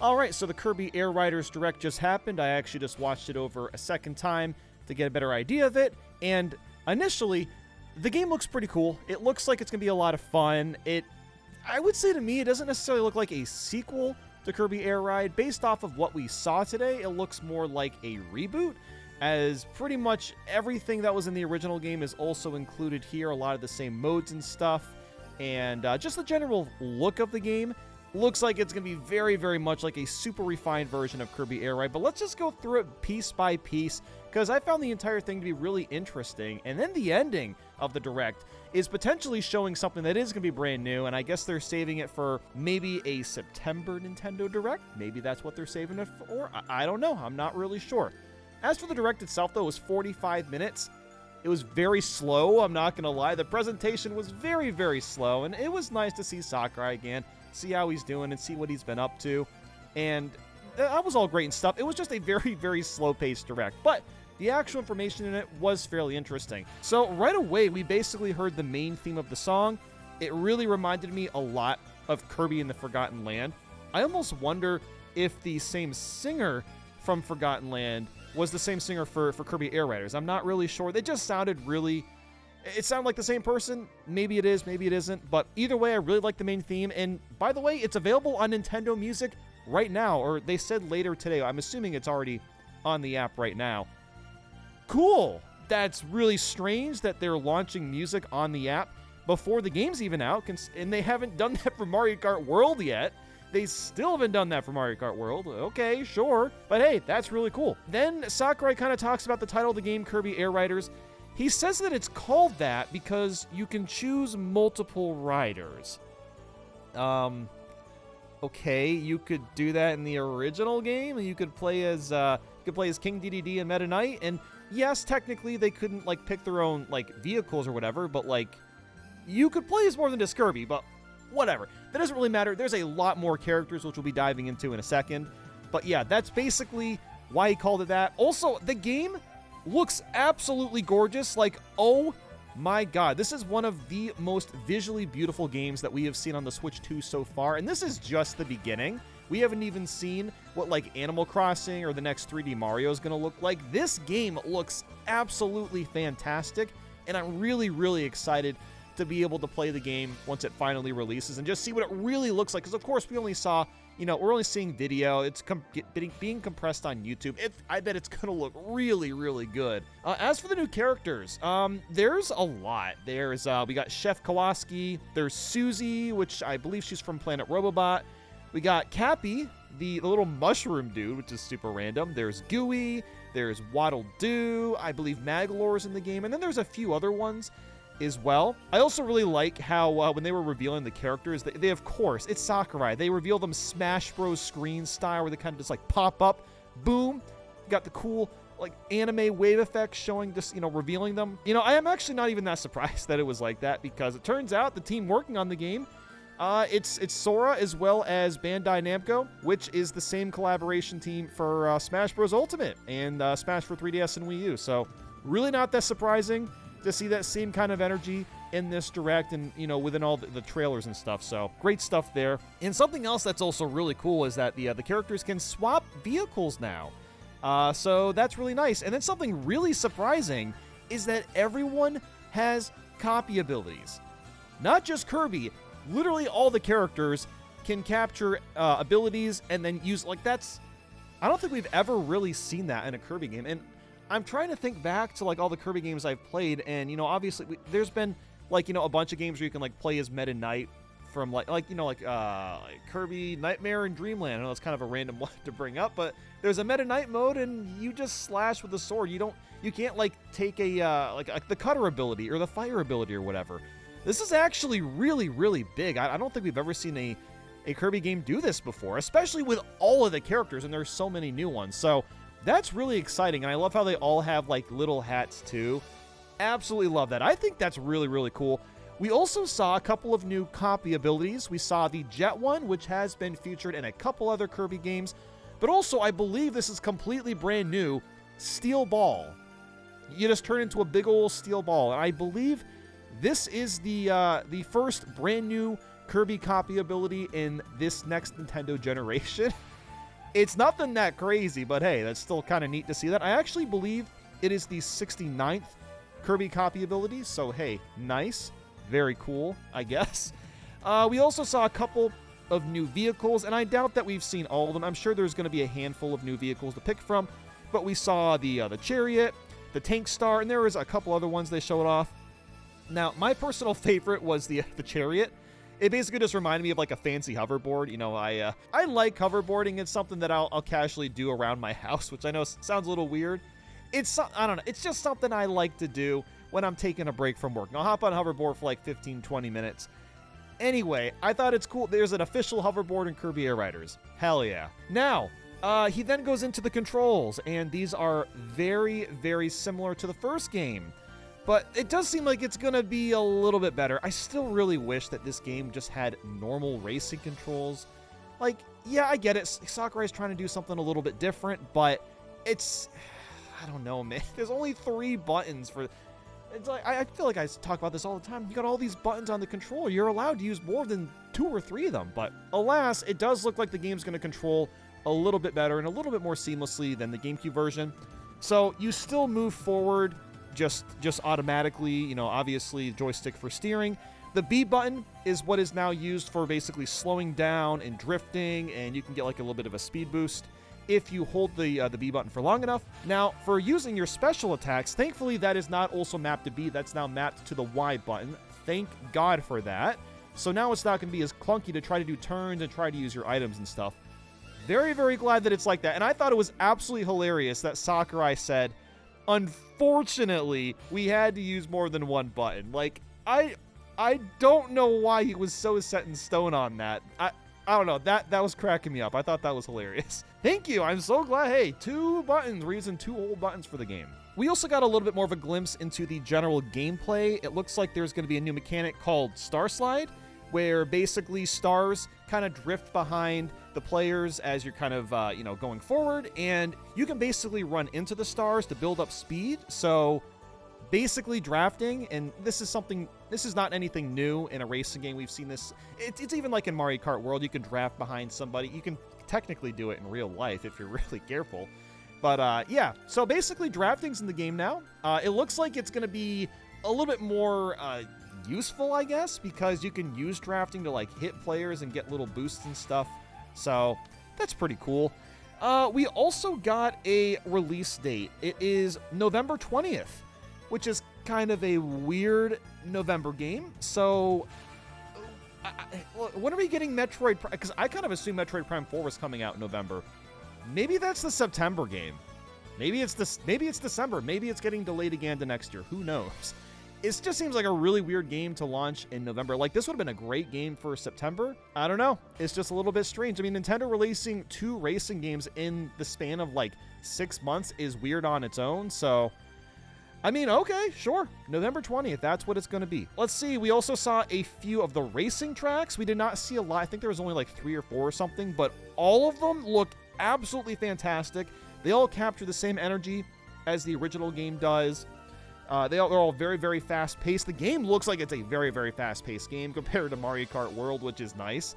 Alright, so the Kirby Air Riders Direct just happened. I actually just watched it over a second time to get a better idea of it, and initially, the game looks pretty cool. It looks like it's going to be a lot of fun. I would say to me, it doesn't necessarily look like a sequel to Kirby Air Ride. Based off of what we saw today, it looks more like a reboot, as pretty much everything that was in the original game is also included here, a lot of the same modes and stuff, and just the general look of the game looks like it's going to be very, very much like a super refined version of Kirby Air Ride. But let's just go through it piece by piece, because I found the entire thing to be really interesting. And then the ending of the Direct is potentially showing something that is going to be brand new, and I guess they're saving it for maybe a September Nintendo Direct. Maybe that's what they're saving it for. I don't know. I'm not really sure. As for the Direct itself, though, it was 45 minutes. It was very slow, I'm not going to lie. The presentation was very, very slow, and it was nice to see Sakurai again, see how he's doing, and see what he's been up to. And that was all great and stuff. It was just a very, very slow-paced Direct, but the actual information in it was fairly interesting. So right away, we basically heard the main theme of the song. It really reminded me a lot of Kirby in the Forgotten Land. I almost wonder if the same singer from Forgotten Land was the same singer for Kirby Air Riders. I'm not really sure. They just sounded really... It sounded like the same person. Maybe it is, maybe it isn't. But either way, I really like the main theme. And by the way, it's available on Nintendo Music right now. Or they said later today. I'm assuming it's already on the app right now. Cool. That's really strange that they're launching music on the app before the game's even out. And they haven't done that for Mario Kart World yet. They still haven't done that for Mario Kart World. Okay, sure. But hey, that's really cool. Then Sakurai kind of talks about the title of the game, Kirby Air Riders. He says that it's called that because you can choose multiple riders. Okay, you could do that in the original game, and you could play as King DDD and Meta Knight. And yes, technically they couldn't like pick their own like vehicles or whatever, but like you could play as more than just Kirby. But whatever, that doesn't really matter. There's a lot more characters which we'll be diving into in a second. But yeah, that's basically why he called it that. Also, the game looks absolutely gorgeous. Like, oh my god, this is one of the most visually beautiful games that we have seen on the Switch 2 so far, and this is just the beginning. We haven't even seen what like Animal Crossing or the next 3D Mario is going to look like. This game looks absolutely fantastic, and I'm really, really excited to be able to play the game once it finally releases and just see what it really looks like, because of course we only saw, we're only seeing video. It's being compressed on YouTube. I bet it's gonna look really, really good. As for the new characters, there's a lot. There's we got Chef Kowalski, there's Susie, which I believe she's from Planet Robobot. We got Cappy, the little mushroom dude, which is super random. There's Gooey, there's Waddle Doo, I believe Maglore's in the game, and then there's a few other ones as well. I also really like how when they were revealing the characters, they of course, it's Sakurai. They reveal them Smash Bros. Screen style, where they kind of just like pop up, boom. Got the cool like anime wave effects showing just, revealing them. I am actually not even that surprised that it was like that, because it turns out the team working on the game, it's Sora as well as Bandai Namco, which is the same collaboration team for Smash Bros. Ultimate and Smash for 3DS and Wii U. So really not that surprising to see that same kind of energy in this Direct and, within all the trailers and stuff. So great stuff there. And something else that's also really cool is that the characters can swap vehicles now. So that's really nice. And then something really surprising is that everyone has copy abilities. Not just Kirby. Literally all the characters can capture abilities and then use, like, that's... I don't think we've ever really seen that in a Kirby game. And I'm trying to think back to like all the Kirby games I've played, and obviously there's been like a bunch of games where you can like play as Meta Knight from like Kirby Nightmare and Dreamland. I know it's kind of a random one to bring up, but there's a Meta Knight mode, and you just slash with the sword. You can't like take a like the cutter ability or the fire ability or whatever. This is actually really, really big. I don't think we've ever seen a Kirby game do this before, especially with all of the characters, and there's so many new ones. So that's really exciting, and I love how they all have, like, little hats, too. Absolutely love that. I think that's really, really cool. We also saw a couple of new copy abilities. We saw the Jet one, which has been featured in a couple other Kirby games, but also, I believe this is completely brand new, Steel Ball. You just turn into a big old steel ball, and I believe this is the first brand new Kirby copy ability in this next Nintendo generation. It's nothing that crazy, but hey, that's still kind of neat to see that. I actually believe it is the 69th Kirby copy ability, so hey, nice. Very cool, I guess. We also saw a couple of new vehicles, and I doubt that we've seen all of them. I'm sure there's going to be a handful of new vehicles to pick from, but we saw the Chariot, the Tank Star, and there was a couple other ones they showed off. Now, my personal favorite was the Chariot. It basically just reminded me of like a fancy hoverboard. You know, I like hoverboarding. It's something that I'll casually do around my house, which I know sounds a little weird. I don't know. It's just something I like to do when I'm taking a break from work. And I'll hop on a hoverboard for like 15, 20 minutes. Anyway, I thought it's cool. There's an official hoverboard in Kirby Air Riders. Hell yeah. Now, he then goes into the controls, and these are very, very similar to the first game. But it does seem like it's going to be a little bit better. I still really wish that this game just had normal racing controls. Like, yeah, I get it. Sakurai's trying to do something a little bit different, but it's... I don't know, man. There's only 3 buttons for... It's like, I feel like I talk about this all the time. You got all these buttons on the controller. You're allowed to use more than 2 or 3 of them. But alas, it does look like the game's going to control a little bit better and a little bit more seamlessly than the GameCube version. So you still move forward just automatically, you know, obviously joystick for steering. The B button is what is now used for basically slowing down and drifting, and you can get like a little bit of a speed boost if you hold the B button for long enough. Now, for using your special attacks, thankfully that is not also mapped to B, that's now mapped to the Y button. Thank God for that. So now it's not going to be as clunky to try to do turns and try to use your items and stuff. Very, very glad that it's like that. And I thought it was absolutely hilarious that Sakurai said, unfortunately, we had to use more than 1 button. Like, I don't know why he was so set in stone on that. I don't know. That was cracking me up. I thought that was hilarious. Thank you. I'm so glad. Hey, 2 buttons. We're using 2 whole buttons for the game. We also got a little bit more of a glimpse into the general gameplay. It looks like there's going to be a new mechanic called Star Slide, where basically stars kind of drift behind the players as you're kind of, going forward. And you can basically run into the stars to build up speed. So basically drafting, and this is not anything new in a racing game. We've seen this. It's even like in Mario Kart World, you can draft behind somebody. You can technically do it in real life if you're really careful. But yeah, so basically drafting's in the game now. It looks like it's going to be a little bit more useful, I guess, because you can use drafting to like hit players and get little boosts and stuff. So that's pretty cool. We also got a release date. It is November 20th. Which is kind of a weird November game. So, when are we getting Metroid Prime? Because I kind of assumed Metroid Prime 4 was coming out in November. Maybe that's the September game. Maybe it's December. Maybe it's getting delayed again to next year. Who knows? It just seems like a really weird game to launch in November. Like, this would have been a great game for September. I don't know. It's just a little bit strange. I mean, Nintendo releasing 2 racing games in the span of like 6 months is weird on its own. So... I mean, okay, sure. November 20th, that's what it's going to be. Let's see, we also saw a few of the racing tracks. We did not see a lot. I think there was only like 3 or 4 or something, but all of them look absolutely fantastic. They all capture the same energy as the original game does. They're all very, very fast-paced. The game looks like it's a very, very fast-paced game compared to Mario Kart World, which is nice.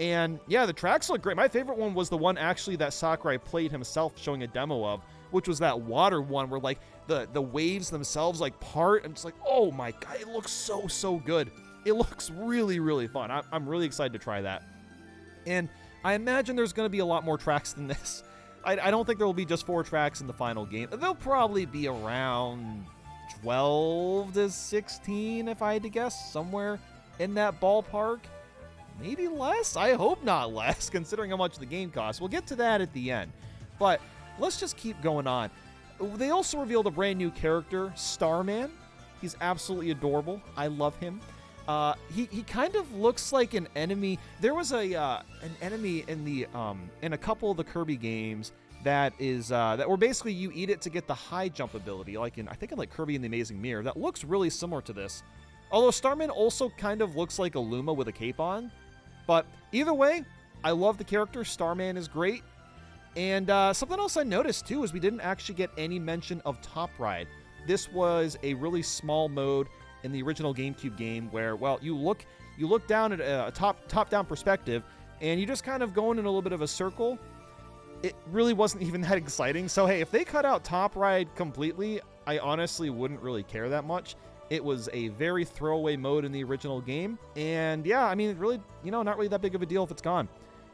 And yeah, the tracks look great. My favorite one was the one actually that Sakurai played himself, showing a demo of, which was that water one where like the waves themselves like part. I'm just like, oh my God, it looks so good. It looks really, really fun. I'm really excited to try that. And I imagine there's going to be a lot more tracks than this. I don't think there will be just 4 tracks in the final game. There'll probably be around 12 to 16, if I had to guess, somewhere in that ballpark. Maybe less? I hope not less, considering how much the game costs. We'll get to that at the end. But let's just keep going on. They also revealed a brand new character, Starman. He's absolutely adorable. I love him. He kind of looks like an enemy. There was an enemy in a couple of the Kirby games that were basically you eat it to get the high jump ability, like in like Kirby and the Amazing Mirror. That looks really similar to this. Although Starman also kind of looks like a Luma with a cape on. But either way, I love the character. Starman is great. And something else I noticed too is we didn't actually get any mention of Top Ride. This was a really small mode in the original GameCube game where, well, you look down at a top-down perspective, and you just kind of going in a little bit of a circle. it really wasn't even that exciting. So hey, if they cut out Top Ride completely, I honestly wouldn't really care that much. It was a very throwaway mode in the original game. And yeah, I mean, it really, not really that big of a deal if it's gone.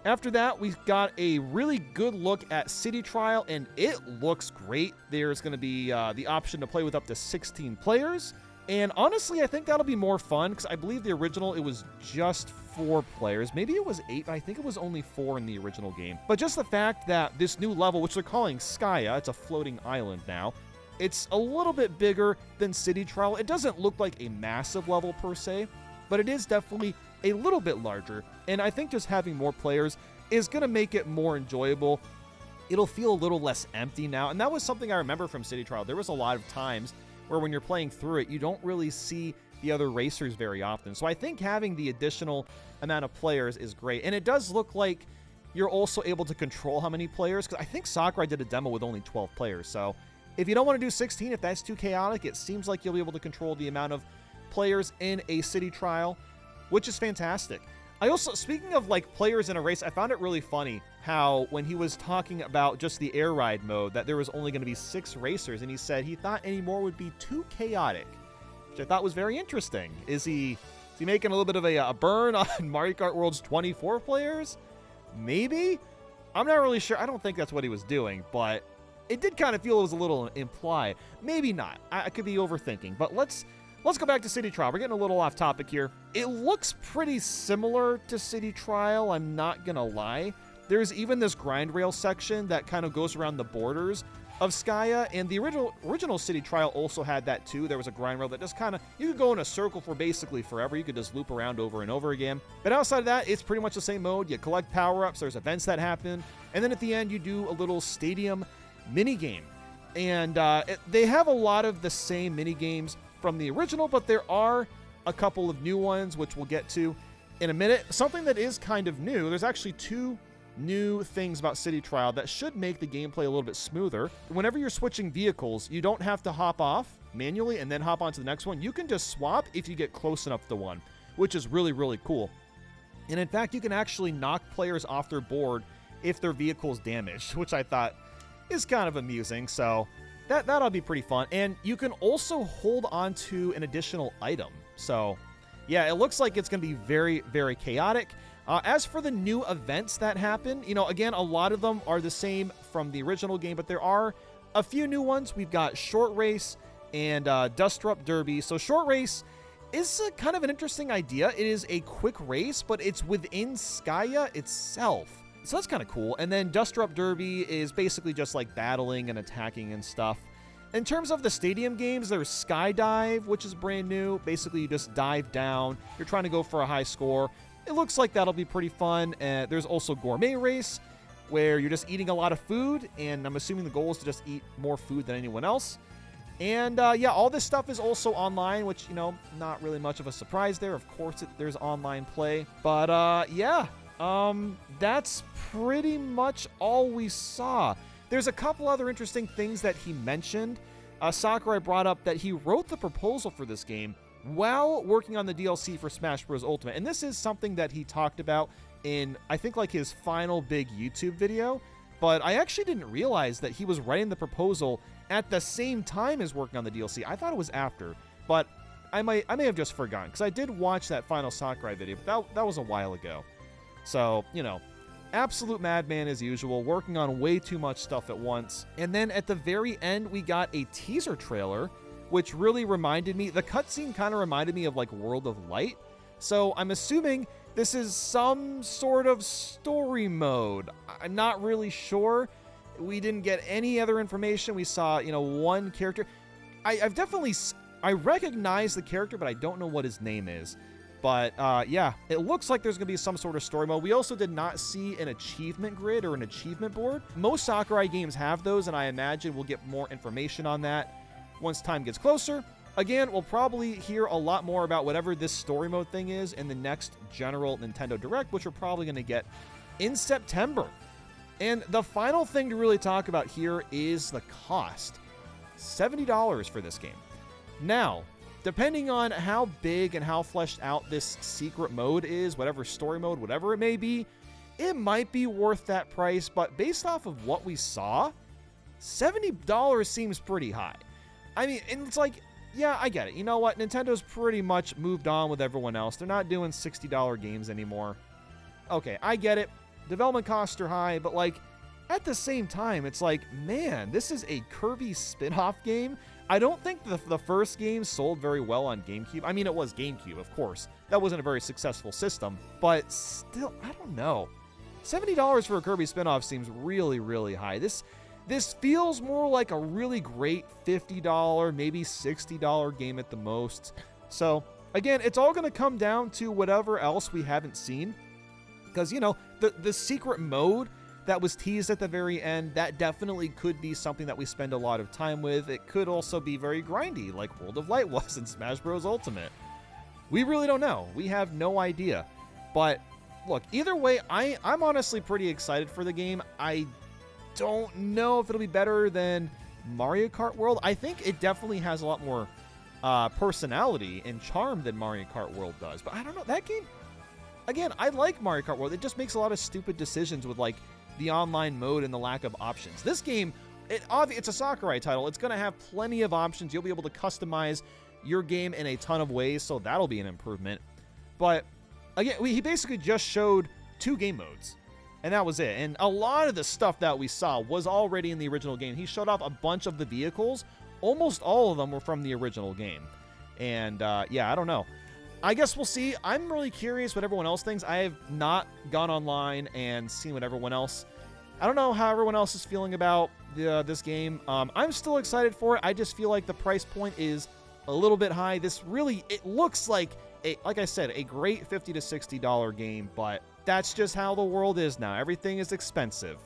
After that, we got a really good look at City Trial, and it looks great. There's going to be the option to play with up to 16 players. And honestly, I think that'll be more fun because I believe the original, it was just 4 players. Maybe it was 8, but I think it was only 4 in the original game. But just the fact that this new level, which they're calling Skya, it's a floating island now, it's a little bit bigger than City Trial. It doesn't look like a massive level per se, but it is definitely a little bit larger. And I think just having more players is going to make it more enjoyable. It'll feel a little less empty now. And that was something I remember from City Trial. There was a lot of times where when you're playing through it, you don't really see the other racers very often. So I think having the additional amount of players is great. And it does look like you're also able to control how many players, because I think Sakurai did a demo with only 12 players. So if you don't want to do 16, if that's too chaotic, it seems like you'll be able to control the amount of players in a City Trial, which is fantastic. I also, speaking of like players in a race, I found it really funny how when he was talking about just the air ride mode, that there was only going to be 6 racers, and he said he thought any more would be too chaotic, which I thought was very interesting. Is he making a little bit of a burn on Mario Kart World's 24 players? Maybe? I'm not really sure. I don't think that's what he was doing, but it did kind of feel it was a little implied. Maybe not. I could be overthinking, but let's go back to City Trial. We're getting a little off topic here. It looks pretty similar to City Trial, I'm not gonna lie. There's even this grind rail section that kind of goes around the borders of Skya, and the original City Trial also had that too. There was a grind rail that just kind of, you could go in a circle for basically forever. You could just loop around over and over again. But outside of that, it's pretty much the same mode. You collect power-ups, there's events that happen, and then at the end you do a little stadium mini-game. And they have a lot of the same mini-games from the original, but there are a couple of new ones, which we'll get to in a minute. Something that is kind of new, there's actually 2 new things about City Trial that should make the gameplay a little bit smoother. Whenever you're switching vehicles, you don't have to hop off manually and then hop onto the next one. You can just swap if you get close enough to one, which is really, really cool. And in fact, you can actually knock players off their board if their vehicle's damaged, which I thought is kind of amusing. So that'll be pretty fun. And you can also hold on to an additional item. So yeah, it looks like it's going to be very, very chaotic. As for the new events that happen, again, a lot of them are the same from the original game, but there are a few new ones. We've got Short Race and Dust-Rup Derby. So Short Race is kind of an interesting idea. It is a quick race, but it's within Skya itself. So that's kind of cool. And then Dust-Rup Derby is basically just like battling and attacking and stuff. In terms of the stadium games, there's Skydive, which is brand new. Basically, you just dive down. You're trying to go for a high score. It looks like that'll be pretty fun. There's also Gourmet Race, where you're just eating a lot of food, and I'm assuming the goal is to just eat more food than anyone else. And yeah, all this stuff is also online, which, not really much of a surprise there. Of course, there's online play. But yeah, that's pretty much all we saw. There's a couple other interesting things that he mentioned. Sakurai brought up that he wrote the proposal for this game while working on the DLC for Smash Bros. Ultimate. And this is something that he talked about in, I think, like his final big YouTube video. But I actually didn't realize that he was writing the proposal at the same time as working on the DLC. I thought it was after, but I may have just forgotten, because I did watch that final Sakurai video, but that was a while ago. So, absolute madman as usual, working on way too much stuff at once. And then at the very end, we got a teaser trailer, which really reminded me, the cutscene kind of reminded me of like World of Light. So I'm assuming this is some sort of story mode. I'm not really sure. We didn't get any other information. We saw, one character. I recognize the character, but I don't know what his name is. But yeah, it looks like there's going to be some sort of story mode. We also did not see an achievement grid or an achievement board. Most Sakurai games have those, and I imagine we'll get more information on that once time gets closer. Again, we'll probably hear a lot more about whatever this story mode thing is in the next general Nintendo Direct, which we're probably going to get in September. And the final thing to really talk about here is the cost. $70 for this game. Now, depending on how big and how fleshed out this secret mode is, whatever story mode, whatever it may be, it might be worth that price, but based off of what we saw, $70 seems pretty high. I mean, and it's like, yeah, I get it. You know what? Nintendo's pretty much moved on with everyone else. They're not doing $60 games anymore. Okay, I get it. Development costs are high, but like, at the same time, it's like, man, this is a Kirby spin-off game. I don't think the first game sold very well on GameCube. I mean, it was GameCube, of course. That wasn't a very successful system, but still, I don't know. $70 for a Kirby spin-off seems really, really high. This feels more like a really great $50, maybe $60 game at the most. So, again, it's all going to come down to whatever else we haven't seen. Because, you know, the secret mode that was teased at the very end, that definitely could be something that we spend a lot of time with. It could also be very grindy, like World of Light was in Smash Bros. Ultimate. We really don't know. We have no idea. But, look, either way, I'm honestly pretty excited for the game. I don't know if it'll be better than Mario Kart World. I think it definitely has a lot more personality and charm than Mario Kart World does. But I don't know. That game, again, I like Mario Kart World. It just makes a lot of stupid decisions with, like, the online mode and the lack of options. This game, it's a Sakurai title. It's going to have plenty of options. You'll be able to customize your game in a ton of ways, so that'll be an improvement. But, again, he basically just showed 2 game modes. And that was it. And a lot of the stuff that we saw was already in the original game. He showed off a bunch of the vehicles. Almost all of them were from the original game. And, yeah, I don't know. I guess we'll see. I'm really curious what everyone else thinks. I have not gone online and seen what everyone else... I don't know how everyone else is feeling about this game. I'm still excited for it. I just feel like the price point is a little bit high. This really... It looks like, like I said, a great $50 to $60 game, but that's just how the world is now. Everything is expensive.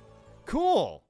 Cool!